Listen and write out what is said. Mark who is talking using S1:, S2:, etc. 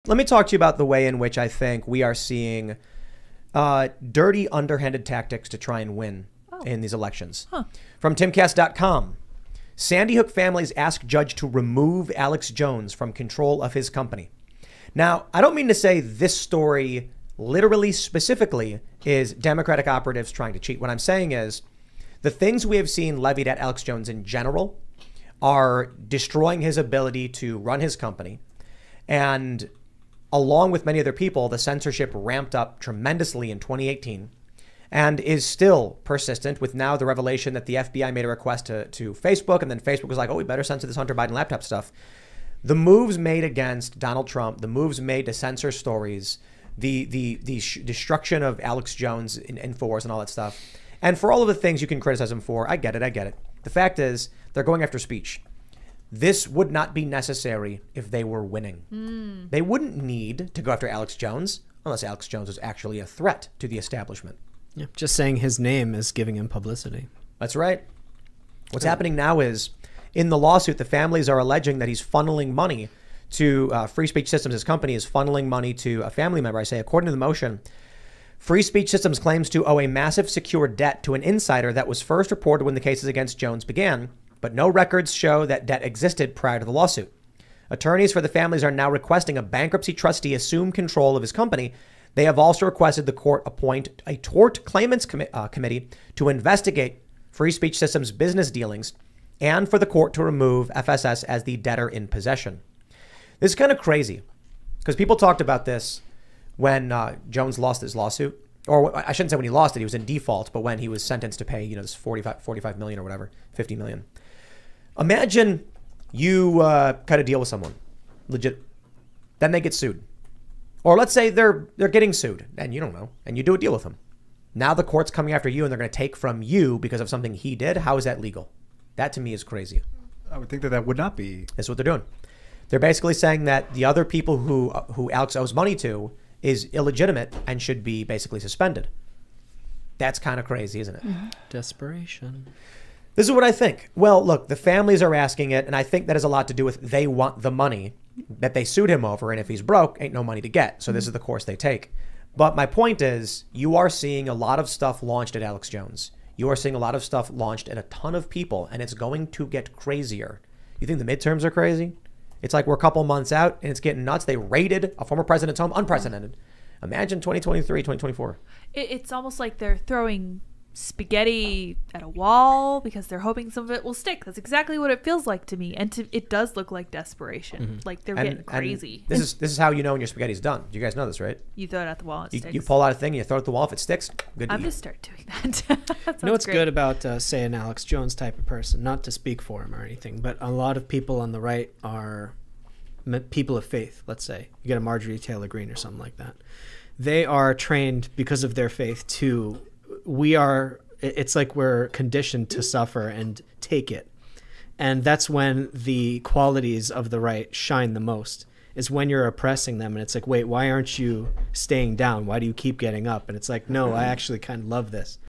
S1: Let me talk to you about the way in which I think we are seeing dirty, underhanded tactics to try and win in these elections. From timcast.com, Sandy Hook families ask judge to remove Alex Jones from control of his company. Now, I don't mean to say this story literally specifically is Democratic operatives trying to cheat. What I'm saying is the things we have seen levied at Alex Jones in general are destroying his ability to run his company. And along with many other people, the censorship ramped up tremendously in 2018 and is still persistent, with now the revelation that the FBI made a request to Facebook, and then Facebook was like, oh, we better censor this Hunter Biden laptop stuff. The moves made against Donald Trump, the moves made to censor stories, the destruction of Alex Jones in InfoWars and all that stuff. And for all of the things you can criticize him for, I get it. The fact is, they're going after speech. This would not be necessary if they were winning. They wouldn't need to go after Alex Jones unless Alex Jones was actually a threat to the establishment.
S2: Yeah, just saying his name is giving him publicity.
S1: That's right. What's happening now is, in the lawsuit, the families are alleging that he's funneling money to Free Speech Systems. His company is funneling money to a family member. I say, according to the motion, Free Speech Systems claims to owe a massive secured debt to an insider that was first reported when the cases against Jones began, but no records show that debt existed prior to the lawsuit. Attorneys for the families are now requesting a bankruptcy trustee assume control of his company. They have also requested the court appoint a tort claimants committee to investigate Free Speech Systems' business dealings, and for the court to remove FSS as the debtor in possession. This is kind of crazy because people talked about this when Jones lost his lawsuit, or I shouldn't say when he lost it, he was in default, but when he was sentenced to pay, this 45 million or whatever, 50 million. Imagine you cut a deal with someone, legit, then they get sued. Or let's say they're getting sued and you don't know, and you do a deal with them. Now the court's coming after you and they're going to take from you because of something he did. How is that legal? That to me is crazy.
S3: I would think that would not be.
S1: That's what they're doing. They're basically saying that the other people who Alex owes money to is illegitimate and should be basically suspended. That's kind of crazy, isn't it?
S2: Desperation.
S1: This is what I think. Well, look, the families are asking it, and I think that has a lot to do with they want the money that they sued him over, and if he's broke, ain't no money to get. So this is the course they take. But my point is, you are seeing a lot of stuff launched at Alex Jones. You are seeing a lot of stuff launched at a ton of people, and it's going to get crazier. You think the midterms are crazy? It's like we're a couple months out, and it's getting nuts. They raided a former president's home, unprecedented. Imagine 2023, 2024.
S4: It's almost like they're throwing spaghetti at a wall because they're hoping some of it will stick. That's exactly what it feels like to me, and it does look like desperation. Like they're getting crazy.
S1: This is how you know when your spaghetti's done. You guys know this, right?
S4: You throw it at the wall, it sticks.
S1: You pull out a thing, you throw it at the wall. If it sticks, good.
S4: I'm gonna start doing that.
S2: You know what's good about, say, an Alex Jones type of person? Not to speak for him or anything, but a lot of people on the right are people of faith. Let's say you get a Marjorie Taylor Greene or something like that. They are trained because of their faith to. It's like we're conditioned to suffer and take it. And that's when the qualities of the right shine the most, is when you're oppressing them. And it's like, wait, why aren't you staying down? Why do you keep getting up? And it's like, no, I actually kind of love this.